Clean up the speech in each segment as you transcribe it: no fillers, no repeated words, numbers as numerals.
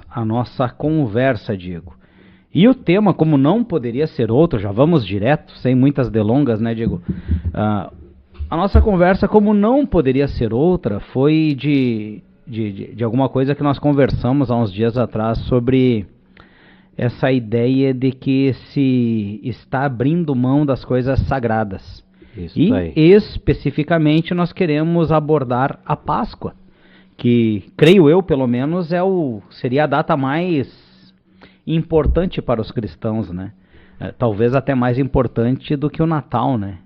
a nossa conversa, Diego. E o tema, como não poderia ser outro, já vamos direto, sem muitas delongas, né, Diego? A nossa conversa, como não poderia ser outra, foi de alguma coisa que nós conversamos há uns dias atrás sobre essa ideia de que se está abrindo mão das coisas sagradas. Isso e, aí. especificamente, nós queremos abordar a Páscoa, que, creio eu, pelo menos, seria a data mais importante para os cristãos, né? Talvez até mais importante do que o Natal, né?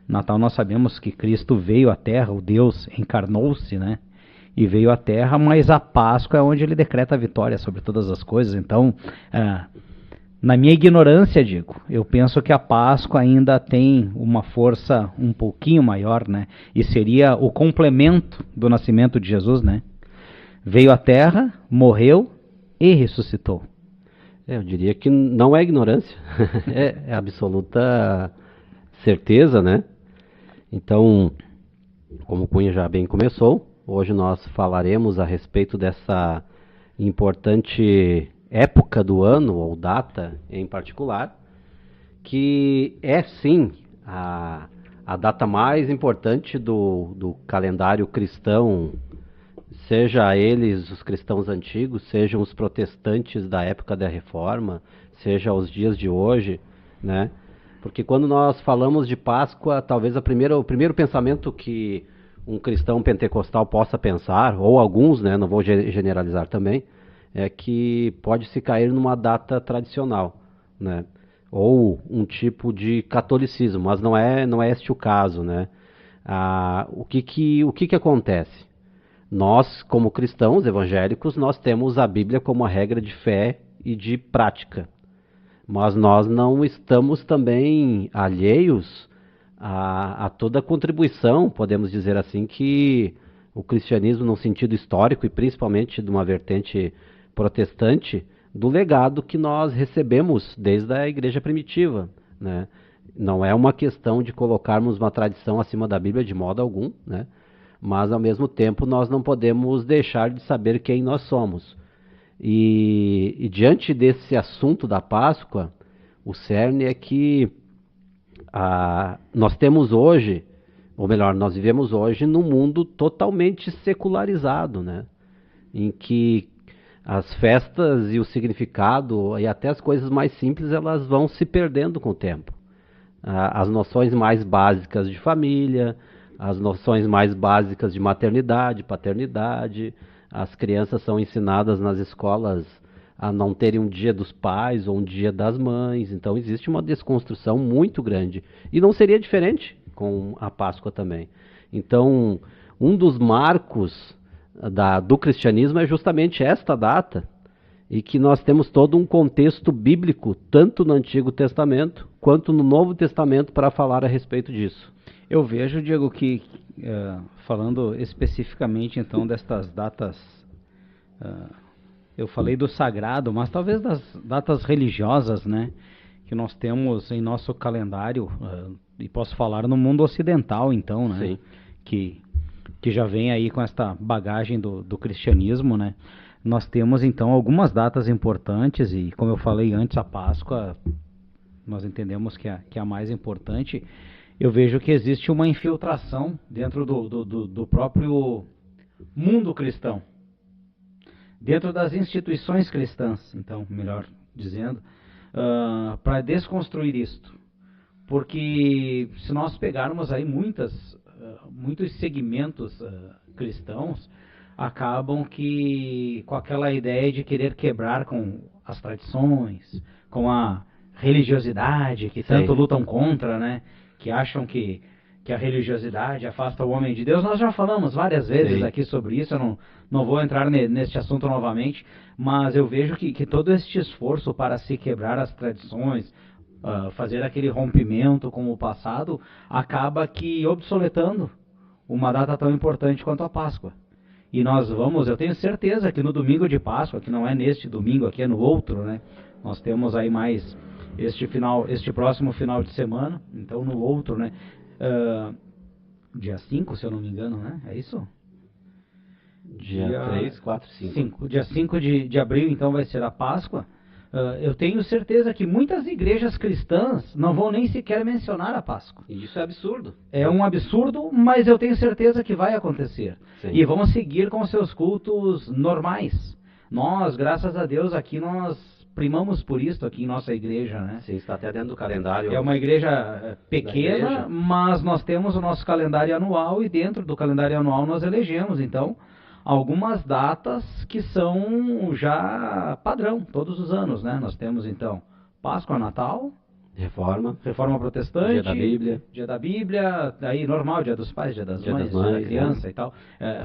Natal nós sabemos que Cristo veio à Terra, o Deus encarnou-se, né? E veio à Terra, mas a Páscoa é onde ele decreta a vitória sobre todas as coisas. Então, na minha ignorância, digo, eu penso que a Páscoa ainda tem uma força um pouquinho maior, né? E seria o complemento do nascimento de Jesus, né? Veio à Terra, morreu e ressuscitou. Eu diria que não é ignorância, é absoluta certeza, né? Então, como o Cunha já bem começou, hoje nós falaremos a respeito dessa importante época do ano, ou data em particular, que é sim a data mais importante do calendário cristão, seja eles os cristãos antigos, sejam os protestantes da época da Reforma, seja os dias de hoje, né? Porque quando nós falamos de Páscoa, talvez o primeiro pensamento que um cristão pentecostal possa pensar, ou alguns, né, não vou generalizar também, é que pode se cair numa data tradicional, né? Ou um tipo de catolicismo, mas não é este o caso, né? O que acontece? Nós, como cristãos evangélicos, nós temos a Bíblia como a regra de fé e de prática. Mas nós não estamos também alheios a toda a contribuição, podemos dizer assim, que o cristianismo, num sentido histórico e principalmente de uma vertente protestante, do legado que nós recebemos desde a igreja primitiva, né? Não é uma questão de colocarmos uma tradição acima da Bíblia de modo algum, né? Mas ao mesmo tempo nós não podemos deixar de saber quem nós somos. E diante desse assunto da Páscoa, o cerne é que nós temos hoje, ou melhor, nós vivemos hoje num mundo totalmente secularizado, né? Em que as festas e o significado e até as coisas mais simples elas vão se perdendo com o tempo. As noções mais básicas de família, as noções mais básicas de maternidade, paternidade, as crianças são ensinadas nas escolas a não terem um dia dos pais ou um dia das mães, então existe uma desconstrução muito grande. E não seria diferente com a Páscoa também. Então, um dos marcos do cristianismo é justamente esta data, e que nós temos todo um contexto bíblico, tanto no Antigo Testamento quanto no Novo Testamento, para falar a respeito disso. Eu vejo, Diego, que falando especificamente então destas datas, eu falei do sagrado, mas talvez das datas religiosas, né, que nós temos em nosso calendário, e posso falar no mundo ocidental, então, né, Sim. que já vem aí com esta bagagem do cristianismo, né. Nós temos então algumas datas importantes e, como eu falei antes, a Páscoa nós entendemos que é a mais importante. Eu vejo que existe uma infiltração dentro do próprio mundo cristão, dentro das instituições cristãs, então, melhor dizendo, para desconstruir isto. Porque se nós pegarmos aí muitos segmentos cristãos, acabam que com aquela ideia de querer quebrar com as tradições, com a religiosidade que tanto lutam contra, né? Que acham que a religiosidade afasta o homem de Deus. Nós já falamos várias vezes aqui sobre isso, eu não vou entrar neste assunto novamente, mas eu vejo que todo este esforço para se quebrar as tradições, fazer aquele rompimento com o passado, acaba que obsoletando uma data tão importante quanto a Páscoa. E nós eu tenho certeza que no domingo de Páscoa, que não é neste domingo, aqui é no outro, né? Nós temos aí mais este próximo final de semana, então no outro, né? Dia 5, se eu não me engano, né? É isso? Dia 3, 4, 5. Dia 5 de abril, então, vai ser a Páscoa. Eu tenho certeza que muitas igrejas cristãs não vão nem sequer mencionar a Páscoa. E isso é absurdo. É um absurdo, mas eu tenho certeza que vai acontecer. Sim. E vão seguir com seus cultos normais. Nós, graças a Deus, aqui nós primamos por isso aqui em nossa igreja, né? Sim, está até dentro do calendário. É uma igreja pequena, mas nós temos o nosso calendário anual e dentro do calendário anual nós elegemos, então, algumas datas que são já padrão, todos os anos, né? Nós temos, então, Páscoa, Natal, Reforma Protestante, Dia da Bíblia, aí normal, Dia dos Pais, Dia das Mães, Dia da Criança e tal,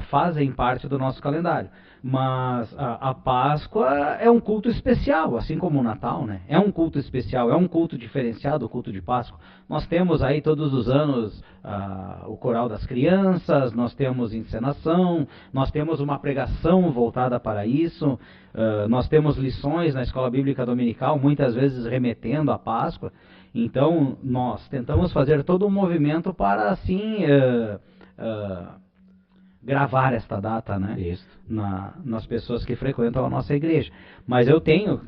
fazem parte do nosso calendário. Mas a Páscoa é um culto especial, assim como o Natal, né? É um culto especial, é um culto diferenciado, o culto de Páscoa. Nós temos aí todos os anos o coral das crianças, nós temos encenação, nós temos uma pregação voltada para isso, nós temos lições na escola bíblica dominical, muitas vezes remetendo à Páscoa. Então, nós tentamos fazer todo um movimento para, assim, gravar esta data, né? Isso. Nas pessoas que frequentam a nossa igreja. Mas eu tenho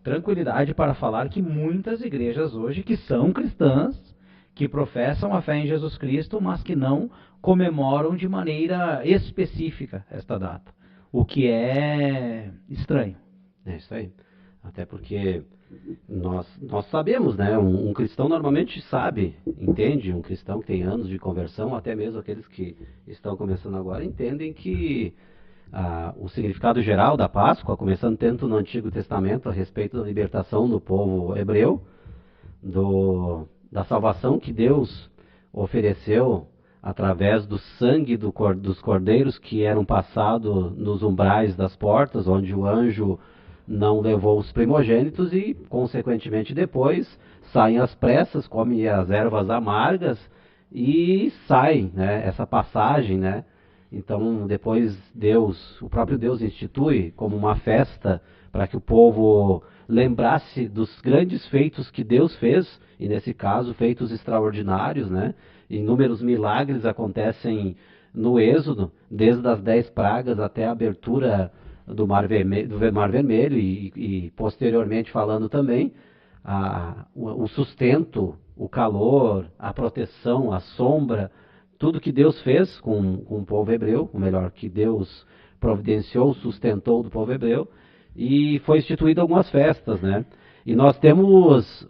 tranquilidade para falar que muitas igrejas hoje, que são cristãs, que professam a fé em Jesus Cristo, mas que não comemoram de maneira específica esta data. O que é estranho. É isso aí. Até porque nós sabemos, né? Um cristão normalmente sabe, entende, um cristão que tem anos de conversão, até mesmo aqueles que estão começando agora, entendem que o significado geral da Páscoa, começando tanto no Antigo Testamento a respeito da libertação do povo hebreu, da salvação que Deus ofereceu através do sangue dos cordeiros que eram passados nos umbrais das portas, onde o anjo não levou os primogênitos e, consequentemente, depois saem às pressas, comem as ervas amargas e sai, né, essa passagem, né? Então, depois o próprio Deus institui como uma festa para que o povo lembrasse dos grandes feitos que Deus fez, e nesse caso, feitos extraordinários, né? Inúmeros milagres acontecem no Êxodo, desde as 10 pragas até a abertura do Mar Vermelho e posteriormente falando também o sustento, o calor, a proteção, a sombra, tudo que Deus fez com o povo hebreu, ou melhor, que Deus providenciou, sustentou do povo hebreu, e foi instituído algumas festas, né? E nós temos,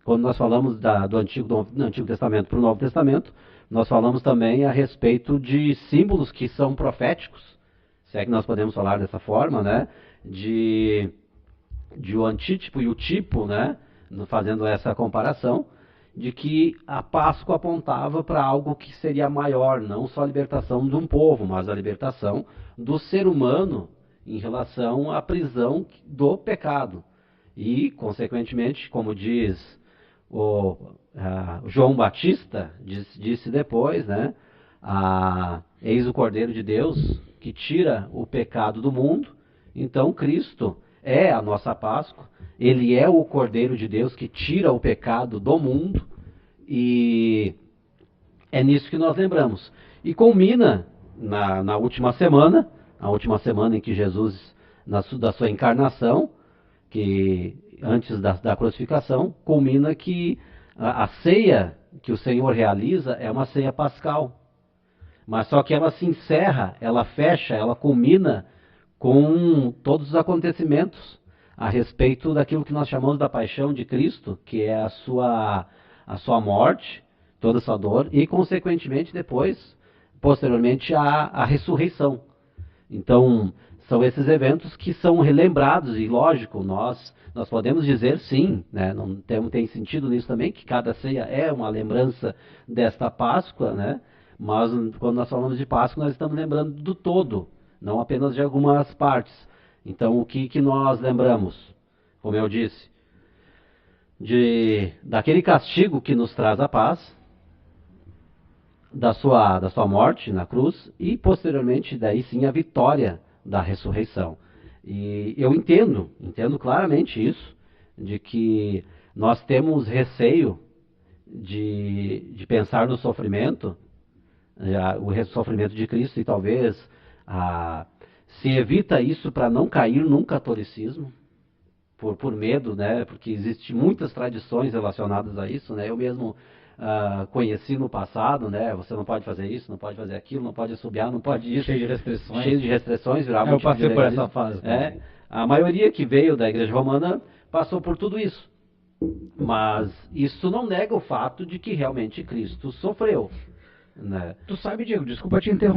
quando nós falamos do Antigo Testamento para o Novo Testamento, nós falamos também a respeito de símbolos que são proféticos, se é que nós podemos falar dessa forma, né? De o antítipo e o tipo, né? Fazendo essa comparação, de que a Páscoa apontava para algo que seria maior, não só a libertação de um povo, mas a libertação do ser humano em relação à prisão do pecado. E, consequentemente, como diz João Batista, disse depois, né? Eis o Cordeiro de Deus que tira o pecado do mundo. Então Cristo é a nossa Páscoa, Ele é o Cordeiro de Deus que tira o pecado do mundo, e é nisso que nós lembramos. E culmina na última semana, a última semana em que Jesus, da sua encarnação, que antes da crucificação, culmina que a ceia que o Senhor realiza é uma ceia pascal. Mas só que ela se encerra, ela fecha, ela culmina com todos os acontecimentos a respeito daquilo que nós chamamos da paixão de Cristo, que é a sua morte, toda a sua dor, e consequentemente depois, posteriormente, a ressurreição. Então, são esses eventos que são relembrados, e lógico, nós podemos dizer sim, né? Não tem sentido nisso também, que cada ceia é uma lembrança desta Páscoa, né? Mas quando nós falamos de Páscoa, nós estamos lembrando do todo, não apenas de algumas partes. Então, o que nós lembramos? Como eu disse, daquele castigo que nos traz a paz, da sua morte na cruz, e posteriormente, daí sim, a vitória da ressurreição. E eu entendo claramente isso, de que nós temos receio de pensar no sofrimento, o sofrimento de Cristo, e talvez Se evita isso para não cair num catolicismo, por medo, né? Porque existem muitas tradições relacionadas a isso, né? Eu mesmo conheci no passado, né? Você não pode fazer isso, não pode fazer aquilo, não pode assobiar, não pode isso. Cheio de restrições. Cheio de restrições, virava Eu um tipo de passei por legalismo. essa fase também. A maioria que veio da Igreja Romana passou por tudo isso. Mas isso não nega o fato de que realmente Cristo sofreu, né? Tu sabe, Diego, desculpa te interromper.